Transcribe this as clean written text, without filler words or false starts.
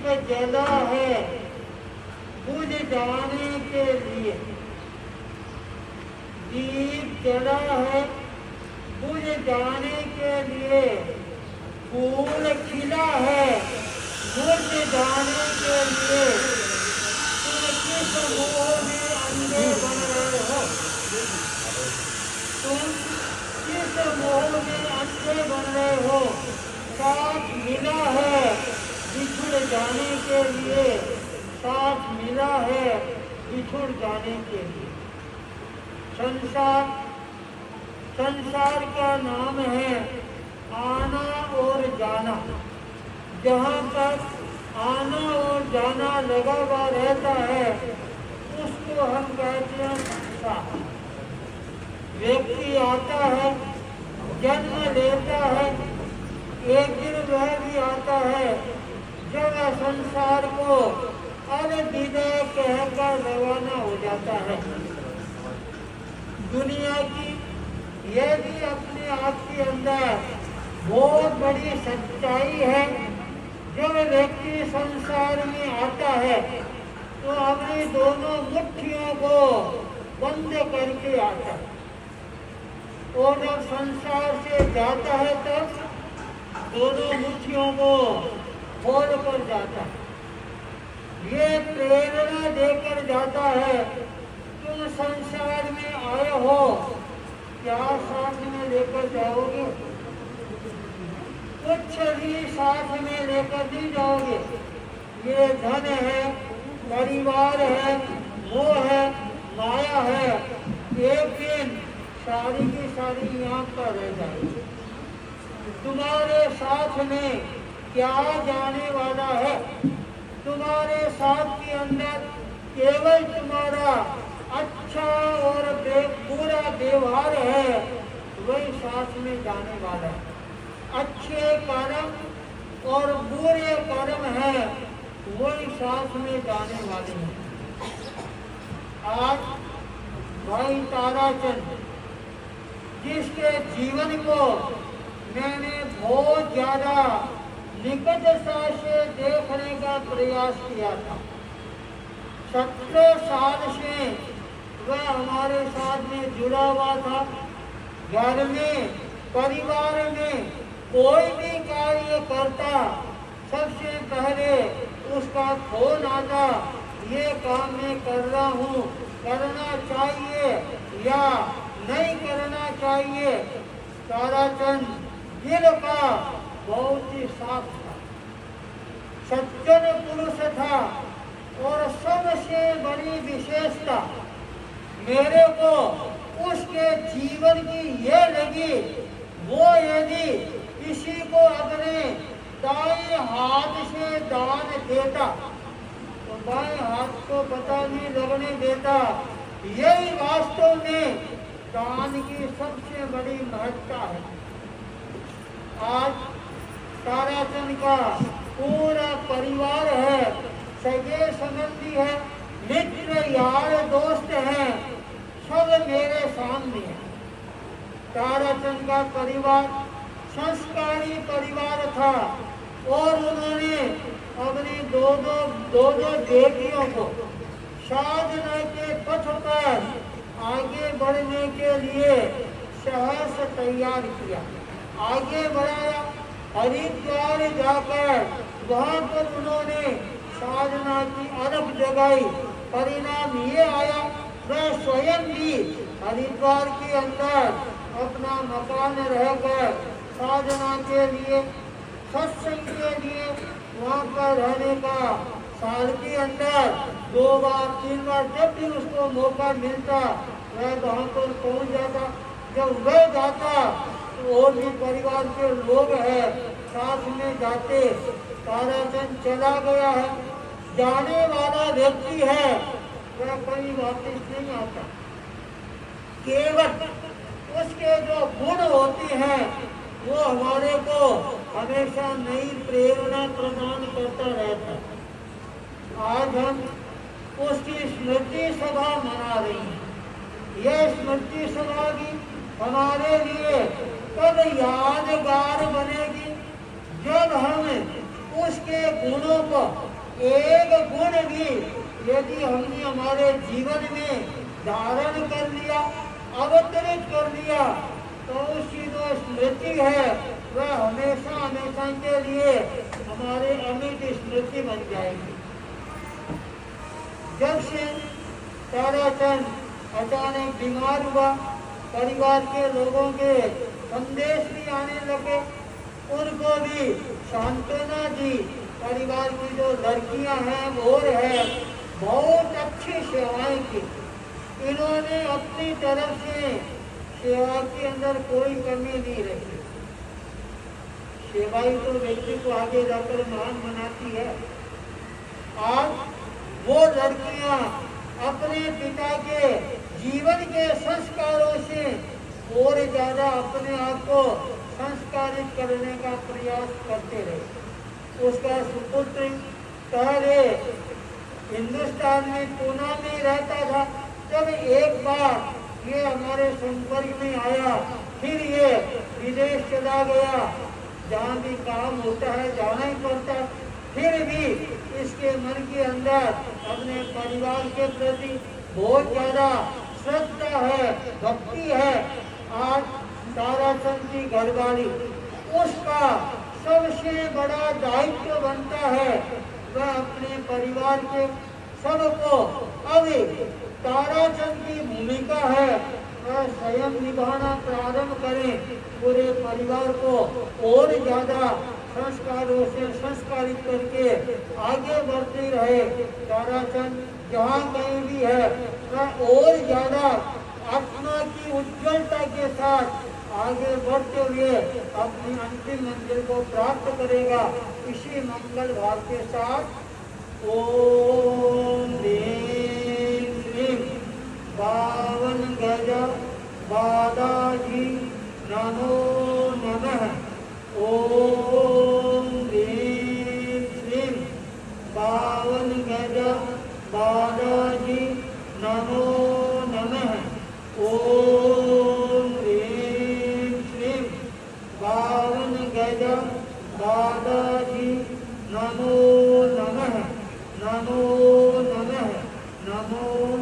दीप जला है बुझ जाने के लिए। दीप जला है बुझ जाने के लिए, फूल खिला है मुझ जाने के लिए। तुम किस मोह में अंधे बन रहे हो? तुम किस मोह में अंधे बन रहे हो? साथ मिला है बिछुड़ जाने के लिए, साथ मिला है बिछुड़ जाने के लिए। संसार का नाम है आना और जाना। जहाँ तक आना और जाना लगा हुआ रहता है उसको हम कहते हैं संसार। व्यक्ति आता है, जन्म लेता है, एक दिन वह भी आता है जब संसार को अलविदा कहकर रवाना हो जाता है। दुनिया की यह भी अपने आप के अंदर बहुत बड़ी सच्चाई है। जब व्यक्ति संसार में आता है तो अपनी दोनों मुट्ठियों को बंद करके आता है, और जब संसार से जाता है तब दोनों मुट्ठियों को खोल कर जाता है। ये प्रेरणा देकर जाता है, तुम संसार में आए हो, क्या साथ में लेकर जाओगे? कुछ भी साथ में लेकर नहीं जाओगे। ये धन है, परिवार है, मोह है, माया है, एक दिन सारी की सारी यहाँ पर रह जाएगी। तुम्हारे साथ में क्या जाने वाला है? तुम्हारे साथ के अंदर केवल तुम्हारा अच्छा और बुरा व्यवहार है, वही साथ में जाने वाला है। अच्छे कर्म और बुरे कर्म है, वही साथ में जाने वाले हैं। आज भाई ताराचंद, जिसके जीवन को मैंने बहुत ज्यादा निकटता से देखने का प्रयास किया था। 17 साल से वह हमारे साथ में जुड़ा हुआ था। घर में, परिवार में कोई भी कार्य करता, सबसे पहले उसका फोन आता, ये काम मैं कर रहा हूँ, करना चाहिए या नहीं करना चाहिए। ताराचंद दिल का बहुत ही साफ था, सज्जन पुरुष था, और सबसे बड़ी विशेषता मेरे को उसके जीवन की ये लगी, वो यदि किसी को अपने दाएं हाथ से दान देता तो बाएं हाथ को पता नहीं लगने देता। यही वास्तव में दान की सबसे बड़ी महत्ता है। आज ताराचंद का पूरा परिवार है, सगे संबंधी है, मित्र यार दोस्त हैं, सब मेरे सामने है। ताराचंद का परिवार संस्कारी परिवार था, और उन्होंने अपनी दो बेटियों को साधना के पथ पर आगे बढ़ने के लिए सहर्ष तैयार किया, आगे बढ़ाया। हरिद्वार जाकर वहाँ पर उन्होंने साधना की अरब जगाई। परिणाम ये आया, वह स्वयं भी हरिद्वार के अंदर अपना मकान रहकर साधना के लिए, सत्संग के लिए वहाँ पर रहने का साल के अंदर 2 बार 3 बार जब भी उसको मौका मिलता वह वहाँ पर पहुँच जाता। जब वह जाता तो और भी परिवार के लोग हैं साथ में जाते। ताराचंद चला गया है, जाने वाला व्यक्ति है, वह कभी वापस नहीं आता। केवल उसके जो गुण होते हैं वो हमारे को हमेशा नई प्रेरणा प्रदान करता रहता है। आज हम उसकी स्मृति सभा मना रही हैं। यह स्मृति सभा भी हमारे लिए कब यादगार बनेगी, जब हम उसके गुणों को एक गुण भी यदि हमने हमारे जीवन में धारण कर लिया, अवतरित कर लिया, तो उसकी जो स्मृति है वह हमेशा हमेशा के लिए हमारे अमिट स्मृति बन जाएगी। जब से ताराचंद अचानक बीमार हुआ, परिवार के लोगों के संदेश भी आने लगे, उनको भी सांत्वना दी। परिवार की जो लड़कियां हैं वो है बहुत अच्छी सेवाएं की। इन्होंने अपनी तरफ से सेवा के अंदर कोई कमी नहीं रखी। सेवा ही तो व्यक्ति को आगे जाकर महान बनाती है। आज वो लड़कियां अपने पिता के जीवन के संस्कारों से और ज्यादा अपने आप को संस्कारित करने का प्रयास करते रहे। उसका सुपुत्र पहले हिंदुस्तान में पूना में रहता था। जब एक बार ये हमारे संपर्क में आया, फिर ये विदेश चला गया, जहाँ भी काम होता है जाना ही पड़ता। फिर भी इसके मन के अंदर अपने परिवार के प्रति बहुत ज्यादा श्रद्धा है, भक्ति है। आज ताराचंद की घरवाली, उसका सबसे बड़ा दायित्व बनता है वह अपने परिवार के सबको, अभी ताराचंद की भूमिका है वह स्वयं निभाना प्रारंभ करें, पूरे परिवार को और ज्यादा संस्कारों से संस्कारित करके आगे बढ़ते रहे। ताराचंद जहाँ कहीं भी है वह और ज्यादा आत्मा की उज्ज्वलता के साथ आगे बढ़ते हुए अपनी अंतिम मंजिल को प्राप्त करेगा। इसी मंगल भाव के साथ ओम ह्रीं श्रीं पावन गज बालाजी नमो नमः। ओम ह्रीं श्रीं पावन गज बालाजी नमो नमः। ओम ह्रीं श्रीं पावन गज बालाजी नमो नमः। नमो नमः। नमो